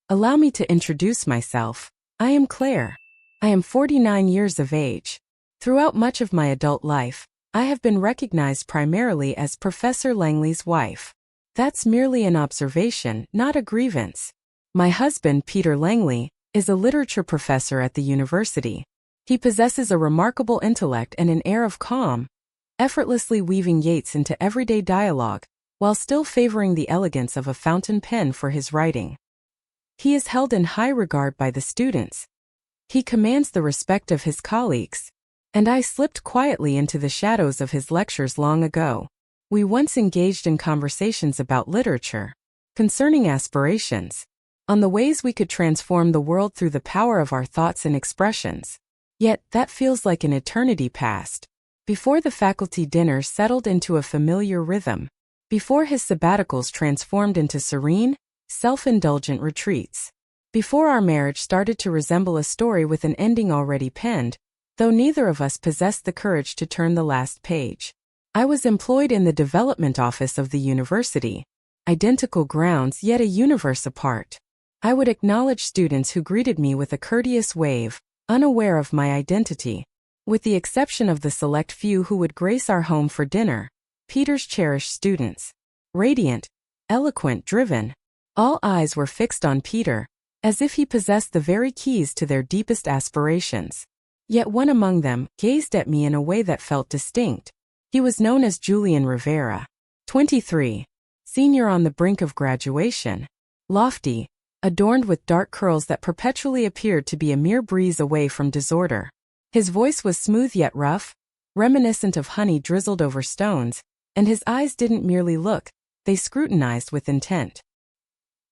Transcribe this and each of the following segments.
Allow me to introduce myself. I am Claire. I am 49 years of age. Throughout much of my adult life, I have been recognized primarily as Professor Langley's wife. That's merely an observation, not a grievance. My husband, Peter Langley, is a literature professor at the university. He possesses a remarkable intellect and an air of calm, effortlessly weaving Yeats into everyday dialogue, while still favoring the elegance of a fountain pen for his writing. He is held in high regard by the students. He commands the respect of his colleagues. And I slipped quietly into the shadows of his lectures long ago. We once engaged in conversations about literature, concerning aspirations, on the ways we could transform the world through the power of our thoughts and expressions. Yet, that feels like an eternity past. Before the faculty dinner settled into a familiar rhythm, before his sabbaticals transformed into serene, self-indulgent retreats, before our marriage started to resemble a story with an ending already penned, though neither of us possessed the courage to turn the last page. I was employed in the development office of the university, identical grounds yet a universe apart. I would acknowledge students who greeted me with a courteous wave, unaware of my identity. With the exception of the select few who would grace our home for dinner, Peter's cherished students. Radiant, eloquent, driven. All eyes were fixed on Peter, as if he possessed the very keys to their deepest aspirations. Yet one among them gazed at me in a way that felt distinct. He was known as Julian Rivera, 23, senior on the brink of graduation, lofty, adorned with dark curls that perpetually appeared to be a mere breeze away from disorder. His voice was smooth yet rough, reminiscent of honey drizzled over stones, and his eyes didn't merely look, they scrutinized with intent.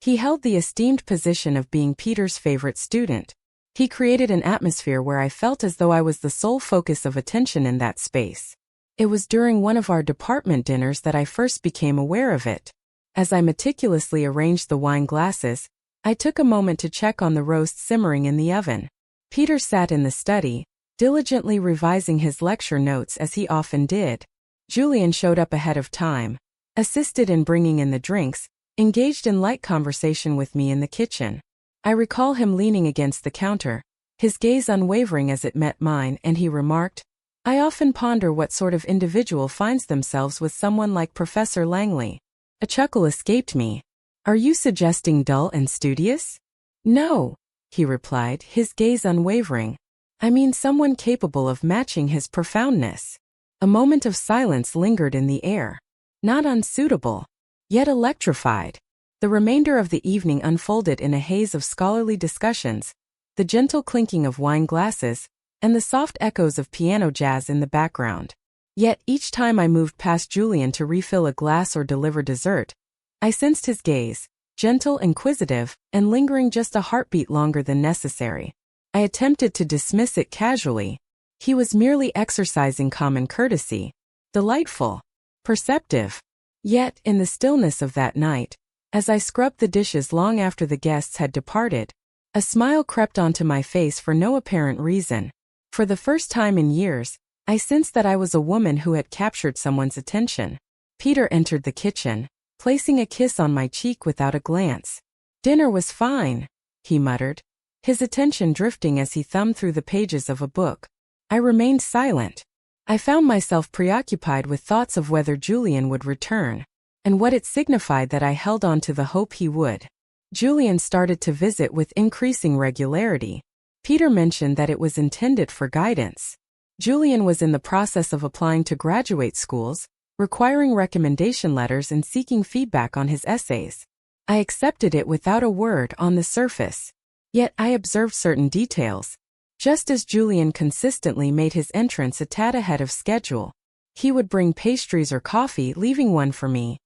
He held the esteemed position of being Peter's favorite student. He created an atmosphere where I felt as though I was the sole focus of attention in that space. It was during one of our department dinners that I first became aware of it. As I meticulously arranged the wine glasses, I took a moment to check on the roast simmering in the oven. Peter sat in the study, diligently revising his lecture notes as he often did. Julian showed up ahead of time, assisted in bringing in the drinks, engaged in light conversation with me in the kitchen. I recall him leaning against the counter, his gaze unwavering as it met mine, and he remarked, "I often ponder what sort of individual finds themselves with someone like Professor Langley." A chuckle escaped me. "Are you suggesting dull and studious?" "No," he replied, his gaze unwavering. "I mean someone capable of matching his profoundness." A moment of silence lingered in the air. Not unsuitable, yet electrified. The remainder of the evening unfolded in a haze of scholarly discussions, the gentle clinking of wine glasses, and the soft echoes of piano jazz in the background. Yet each time I moved past Julian to refill a glass or deliver dessert, I sensed his gaze, gentle, inquisitive, and lingering just a heartbeat longer than necessary. I attempted to dismiss it casually. He was merely exercising common courtesy. Delightful. Perceptive. Yet, in the stillness of that night, as I scrubbed the dishes long after the guests had departed, a smile crept onto my face for no apparent reason. For the first time in years, I sensed that I was a woman who had captured someone's attention. Peter entered the kitchen, placing a kiss on my cheek without a glance. "Dinner was fine," he muttered, his attention drifting as he thumbed through the pages of a book. I remained silent. I found myself preoccupied with thoughts of whether Julian would return, and what it signified that I held on to the hope he would. Julian started to visit with increasing regularity. Peter mentioned that it was intended for guidance. Julian was in the process of applying to graduate schools, requiring recommendation letters and seeking feedback on his essays. I accepted it without a word on the surface. Yet I observed certain details. Just as Julian consistently made his entrance a tad ahead of schedule, he would bring pastries or coffee, leaving one for me,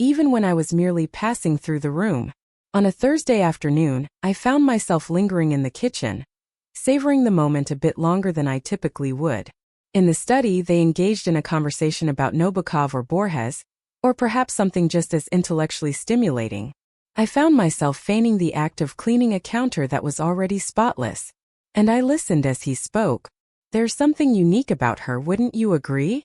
even when I was merely passing through the room. On a Thursday afternoon, I found myself lingering in the kitchen, savoring the moment a bit longer than I typically would. In the study, they engaged in a conversation about Nabokov or Borges, or perhaps something just as intellectually stimulating. I found myself feigning the act of cleaning a counter that was already spotless, and I listened as he spoke. "There's something unique about her, wouldn't you agree?"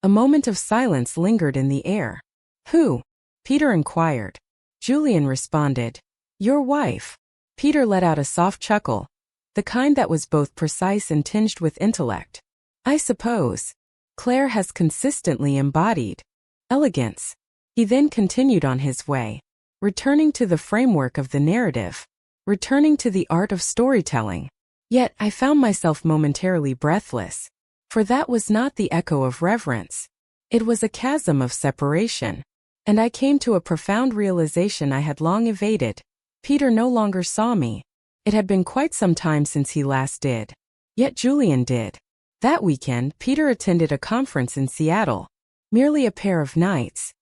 A moment of silence lingered in the air. "Who?" Peter inquired. Julian responded, "Your wife." Peter let out a soft chuckle, the kind that was both precise and tinged with intellect. I suppose Claire has consistently embodied elegance. He then continued on his way, returning to the framework of the narrative, returning to the art of storytelling. Yet I found myself momentarily breathless, for that was not the echo of reverence. It was a chasm of separation, and I came to a profound realization I had long evaded. Peter no longer saw me. It had been quite some time since he last did. Yet Julian did. That weekend, Peter attended a conference in Seattle, merely a pair of nights.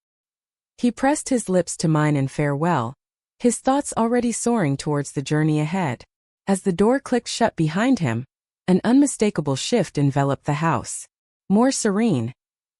He pressed his lips to mine in farewell, his thoughts already soaring towards the journey ahead. As the door clicked shut behind him, an unmistakable shift enveloped the house. More serene,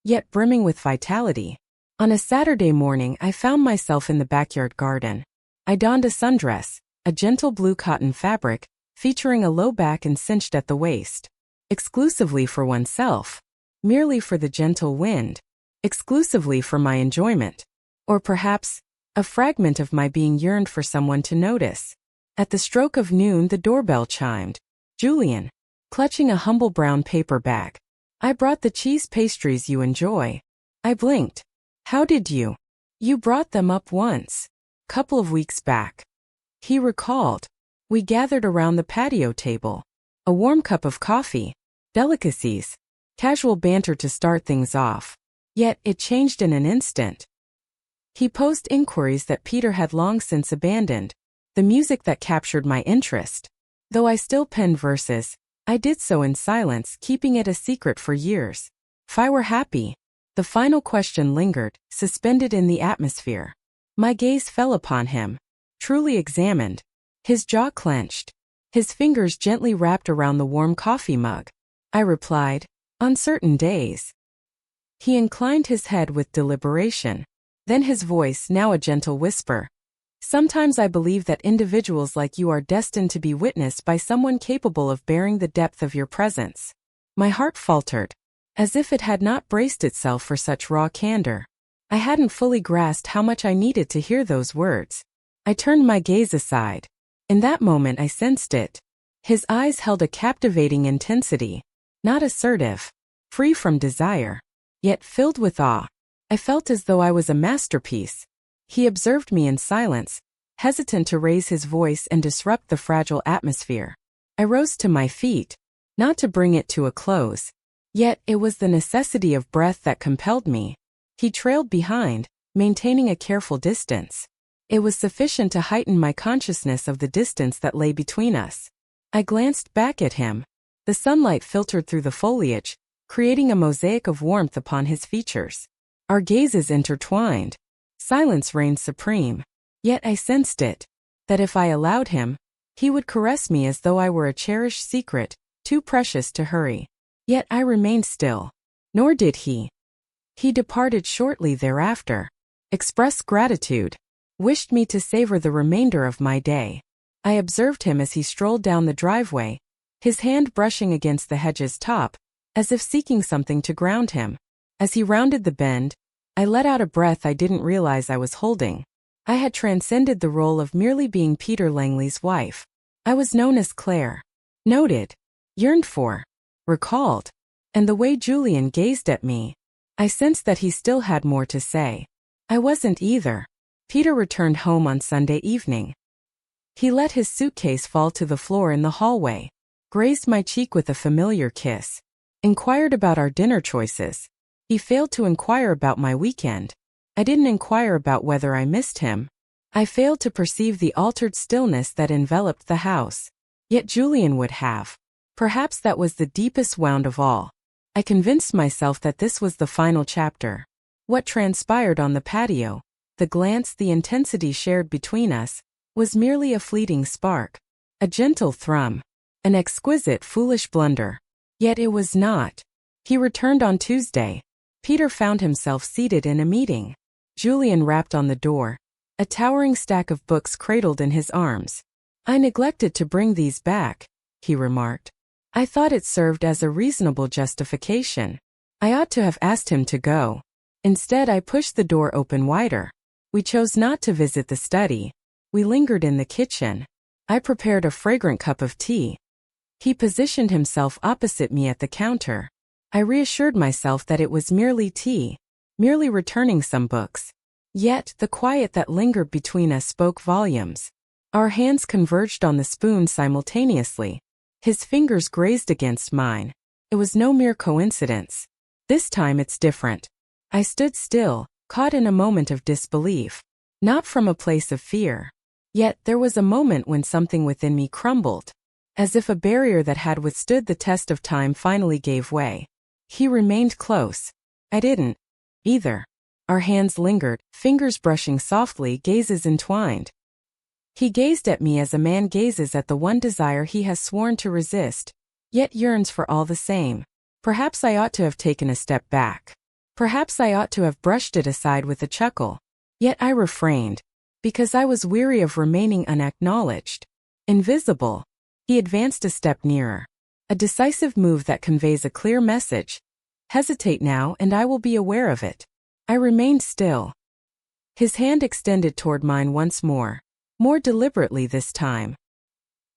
yet brimming with vitality. On a Saturday morning, I found myself in the backyard garden. I donned a sundress, a gentle blue cotton fabric, featuring a low back and cinched at the waist. Exclusively for oneself. Merely for the gentle wind. Exclusively for my enjoyment. Or perhaps, a fragment of my being yearned for someone to notice. At the stroke of noon, the doorbell chimed. Julian. Clutching a humble brown paper bag. I brought the cheese pastries you enjoy. I blinked. How did you? You brought them up once. Couple of weeks back. He recalled. We gathered around the patio table. A warm cup of coffee. Delicacies. Casual banter to start things off. Yet it changed in an instant. He posed inquiries that Peter had long since abandoned. The music that captured my interest. Though I still penned verses, I did so in silence, keeping it a secret for years. If I were happy, the final question lingered, suspended in the atmosphere. My gaze fell upon him, truly examined. His jaw clenched, his fingers gently wrapped around the warm coffee mug. I replied, on certain days. He inclined his head with deliberation. Then his voice, now a gentle whisper. Sometimes I believe that individuals like you are destined to be witnessed by someone capable of bearing the depth of your presence. My heart faltered, as if it had not braced itself for such raw candor. I hadn't fully grasped how much I needed to hear those words. I turned my gaze aside. In that moment I sensed it. His eyes held a captivating intensity, not assertive, free from desire, yet filled with awe. I felt as though I was a masterpiece. He observed me in silence, hesitant to raise his voice and disrupt the fragile atmosphere. I rose to my feet, not to bring it to a close. Yet it was the necessity of breath that compelled me. He trailed behind, maintaining a careful distance. It was sufficient to heighten my consciousness of the distance that lay between us. I glanced back at him. The sunlight filtered through the foliage, creating a mosaic of warmth upon his features. Our gazes intertwined. Silence reigned supreme. Yet I sensed it, that if I allowed him, he would caress me as though I were a cherished secret, too precious to hurry. Yet I remained still. Nor did he. He departed shortly thereafter. Expressed gratitude. Wished me to savor the remainder of my day. I observed him as he strolled down the driveway, his hand brushing against the hedge's top, as if seeking something to ground him. As he rounded the bend, I let out a breath I didn't realize I was holding. I had transcended the role of merely being Peter Langley's wife. I was known as Claire. Noted. Yearned for. Recalled. And the way Julian gazed at me, I sensed that he still had more to say. I wasn't either. Peter returned home on Sunday evening. He let his suitcase fall to the floor in the hallway, grazed my cheek with a familiar kiss, inquired about our dinner choices. He failed to inquire about my weekend. I didn't inquire about whether I missed him. I failed to perceive the altered stillness that enveloped the house. Yet Julian would have. Perhaps that was the deepest wound of all. I convinced myself that this was the final chapter. What transpired on the patio, the glance, the intensity shared between us, was merely a fleeting spark, a gentle thrum, an exquisite foolish blunder. Yet it was not. He returned on Tuesday. Peter found himself seated in a meeting. Julian rapped on the door, a towering stack of books cradled in his arms. I neglected to bring these back, he remarked. I thought it served as a reasonable justification. I ought to have asked him to go. Instead, I pushed the door open wider. We chose not to visit the study. We lingered in the kitchen. I prepared a fragrant cup of tea. He positioned himself opposite me at the counter. I reassured myself that it was merely tea, merely returning some books. Yet, the quiet that lingered between us spoke volumes. Our hands converged on the spoon simultaneously. His fingers grazed against mine. It was no mere coincidence. This time it's different. I stood still, caught in a moment of disbelief. Not from a place of fear. Yet, there was a moment when something within me crumbled. As if a barrier that had withstood the test of time finally gave way. He remained close. I didn't. Either. Our hands lingered, fingers brushing softly, gazes entwined. He gazed at me as a man gazes at the one desire he has sworn to resist, yet yearns for all the same. Perhaps I ought to have taken a step back. Perhaps I ought to have brushed it aside with a chuckle. Yet I refrained. Because I was weary of remaining unacknowledged. Invisible. He advanced a step nearer. A decisive move that conveys a clear message. Hesitate now and I will be aware of it. I remained still. His hand extended toward mine once more deliberately this time.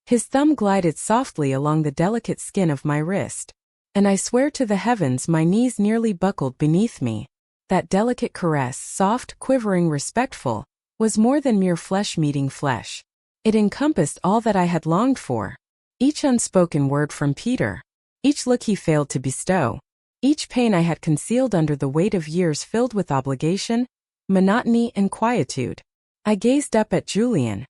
His thumb glided softly along the delicate skin of my wrist. And I swear to the heavens my knees nearly buckled beneath me. That delicate caress, soft, quivering, respectful, was more than mere flesh meeting flesh. It encompassed all that I had longed for. Each unspoken word from Peter. Each look he failed to bestow. Each pain I had concealed under the weight of years filled with obligation, monotony, and quietude. I gazed up at Julian.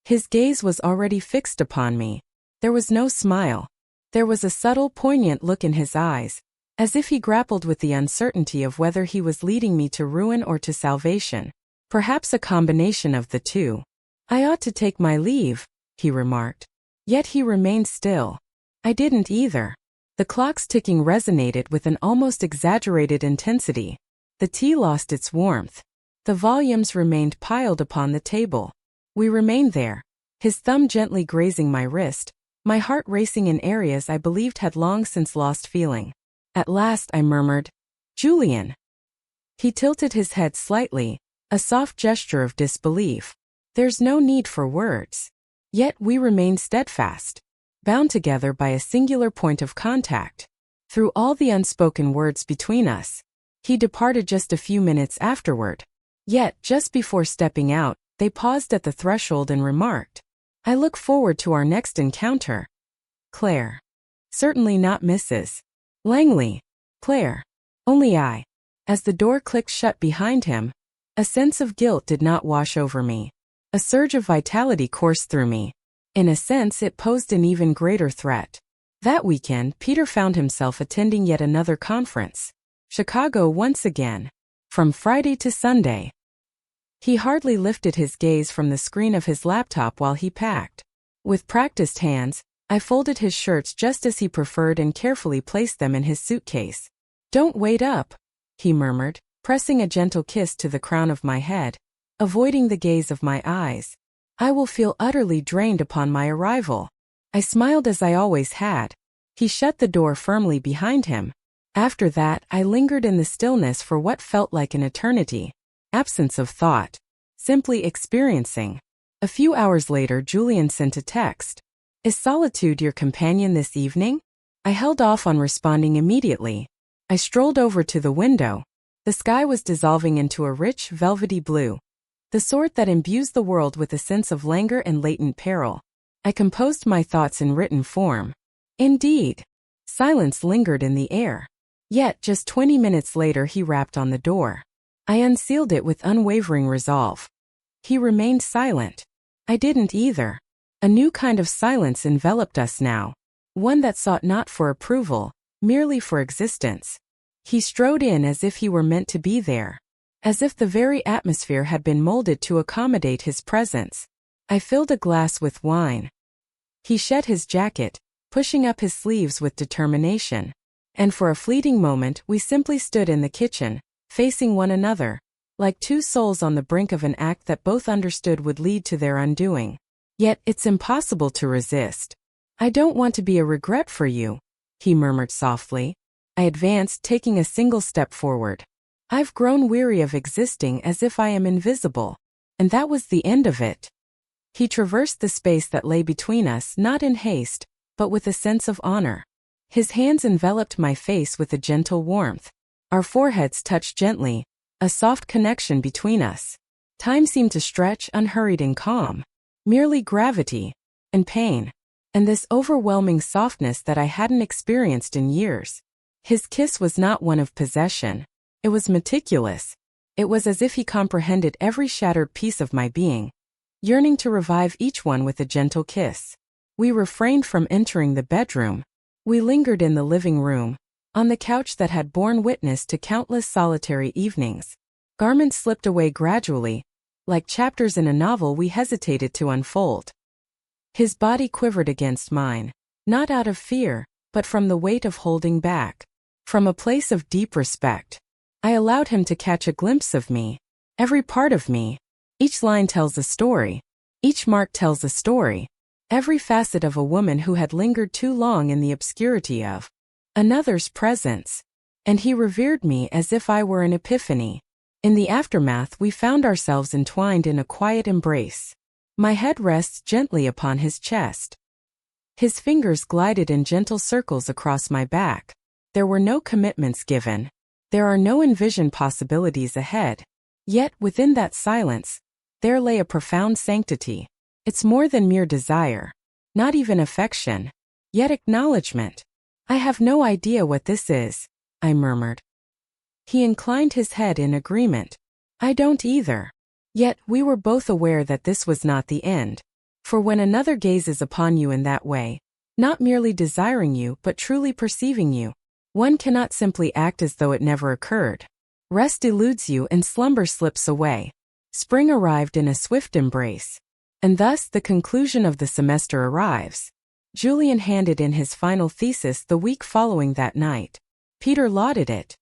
His gaze was already fixed upon me. There was no smile. There was a subtle, poignant look in his eyes, as if he grappled with the uncertainty of whether he was leading me to ruin or to salvation. Perhaps a combination of the two. I ought to take my leave, he remarked. Yet he remained still. I didn't either. The clock's ticking resonated with an almost exaggerated intensity. The tea lost its warmth. The volumes remained piled upon the table. We remained there, his thumb gently grazing my wrist, my heart racing in areas I believed had long since lost feeling. At last I murmured, "Julian." He tilted his head slightly, a soft gesture of disbelief. There's no need for words. Yet we remained steadfast, bound together by a singular point of contact. Through all the unspoken words between us. He departed just a few minutes afterward. Yet, just before stepping out, they paused at the threshold and remarked, "I look forward to our next encounter. Claire." Certainly not Mrs. Langley. Claire. Only I. As the door clicked shut behind him, a sense of guilt did not wash over me. A surge of vitality coursed through me. In a sense, it posed an even greater threat. That weekend, Peter found himself attending yet another conference. Chicago once again. From Friday to Sunday. He hardly lifted his gaze from the screen of his laptop while he packed. With practiced hands, I folded his shirts just as he preferred and carefully placed them in his suitcase. "Don't wait up," he murmured, pressing a gentle kiss to the crown of my head, avoiding the gaze of my eyes. "I will feel utterly drained upon my arrival." I smiled as I always had. He shut the door firmly behind him. After that, I lingered in the stillness for what felt like an eternity. Absence of thought. Simply experiencing. A few hours later, Julian sent a text. "Is solitude your companion this evening?" I held off on responding immediately. I strolled over to the window. The sky was dissolving into a rich, velvety blue. The sort that imbues the world with a sense of languor and latent peril. I composed my thoughts in written form. Indeed. Silence lingered in the air. Yet, just 20 minutes later he rapped on the door. I unsealed it with unwavering resolve. He remained silent. I didn't either. A new kind of silence enveloped us now. One that sought not for approval, merely for existence. He strode in as if he were meant to be there. As if the very atmosphere had been molded to accommodate his presence. I filled a glass with wine. He shed his jacket, pushing up his sleeves with determination. And for a fleeting moment we simply stood in the kitchen, facing one another, like two souls on the brink of an act that both understood would lead to their undoing. Yet it's impossible to resist. "I don't want to be a regret for you," he murmured softly. I advanced, taking a single step forward. "I've grown weary of existing as if I am invisible." And that was the end of it. He traversed the space that lay between us not in haste, but with a sense of honor. His hands enveloped my face with a gentle warmth. Our foreheads touched gently, a soft connection between us. Time seemed to stretch unhurried and calm. Merely gravity and pain, and this overwhelming softness that I hadn't experienced in years. His kiss was not one of possession. It was meticulous. It was as if he comprehended every shattered piece of my being, yearning to revive each one with a gentle kiss. We refrained from entering the bedroom. We lingered in the living room, on the couch that had borne witness to countless solitary evenings. Garments slipped away gradually, like chapters in a novel we hesitated to unfold. His body quivered against mine, not out of fear, but from the weight of holding back. From a place of deep respect, I allowed him to catch a glimpse of me, every part of me. Each line tells a story. Each mark tells a story. Every facet of a woman who had lingered too long in the obscurity of another's presence. And he revered me as if I were an epiphany. In the aftermath, we found ourselves entwined in a quiet embrace. My head rests gently upon his chest. His fingers glided in gentle circles across my back. There were no commitments given. There are no envisioned possibilities ahead. Yet, within that silence, there lay a profound sanctity. It's more than mere desire. Not even affection. Yet acknowledgement. I have no idea what this is, I murmured. He inclined his head in agreement. I don't either. Yet, we were both aware that this was not the end. For when another gazes upon you in that way, not merely desiring you but truly perceiving you, one cannot simply act as though it never occurred. Rest eludes you and slumber slips away. Spring arrived in a swift embrace. And thus the conclusion of the semester arrives. Julian handed in his final thesis the week following that night. Peter lauded it.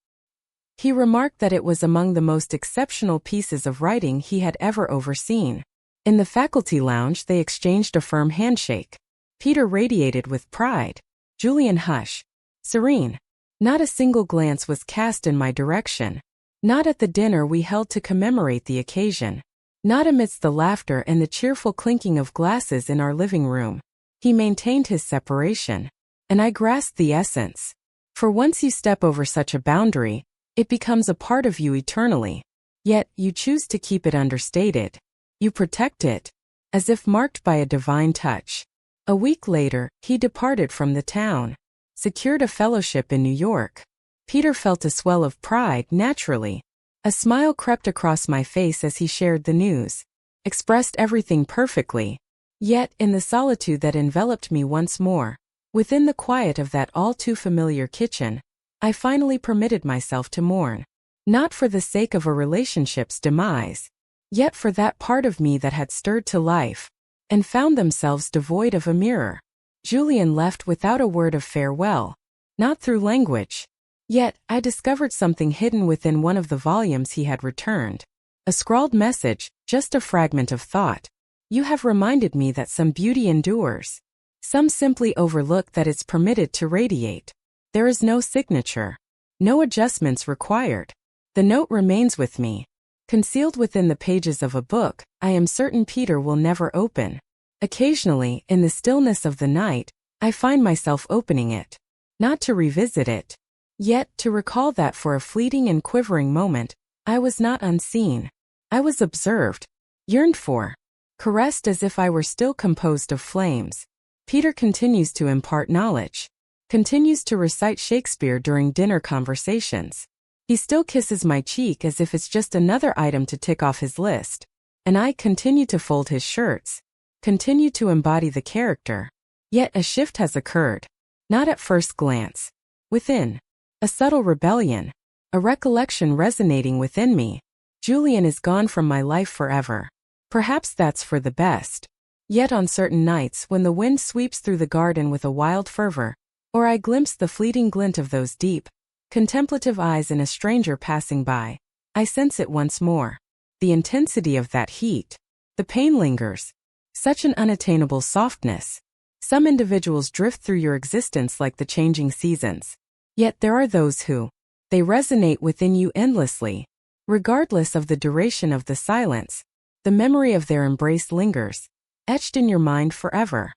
He remarked that it was among the most exceptional pieces of writing he had ever overseen. In the faculty lounge they exchanged a firm handshake. Peter radiated with pride. Julian hushed. Serene. Not a single glance was cast in my direction. Not at the dinner we held to commemorate the occasion. Not amidst the laughter and the cheerful clinking of glasses in our living room. He maintained his separation. And I grasped the essence. For once you step over such a boundary, it becomes a part of you eternally. Yet, you choose to keep it understated. You protect it, as if marked by a divine touch. A week later, he departed from the town. Secured a fellowship in New York. Peter felt a swell of pride naturally. A smile crept across my face as he shared the news. Expressed everything perfectly. Yet, in the solitude that enveloped me once more, within the quiet of that all-too-familiar kitchen, I finally permitted myself to mourn. Not for the sake of a relationship's demise, yet for that part of me that had stirred to life, and found themselves devoid of a mirror. Julian left without a word of farewell, not through language. Yet, I discovered something hidden within one of the volumes he had returned. A scrawled message, just a fragment of thought. You have reminded me that some beauty endures. Some simply overlook that it's permitted to radiate. There is no signature. No adjustments required. The note remains with me. Concealed within the pages of a book, I am certain Peter will never open. Occasionally, in the stillness of the night, I find myself opening it. Not to revisit it. Yet, to recall that for a fleeting and quivering moment, I was not unseen. I was observed. Yearned for. Caressed as if I were still composed of flames. Peter continues to impart knowledge. Continues to recite Shakespeare during dinner conversations. He still kisses my cheek as if it's just another item to tick off his list. And I continue to fold his shirts. Continue to embody the character. Yet a shift has occurred. Not at first glance. Within. A subtle rebellion. A recollection resonating within me. Julian is gone from my life forever. Perhaps that's for the best. Yet on certain nights when the wind sweeps through the garden with a wild fervor, or I glimpse the fleeting glint of those deep, contemplative eyes in a stranger passing by, I sense it once more. The intensity of that heat. The pain lingers. Such an unattainable softness. Some individuals drift through your existence like the changing seasons. Yet there are those who, they resonate within you endlessly. Regardless of the duration of the silence, the memory of their embrace lingers. etched in your mind forever.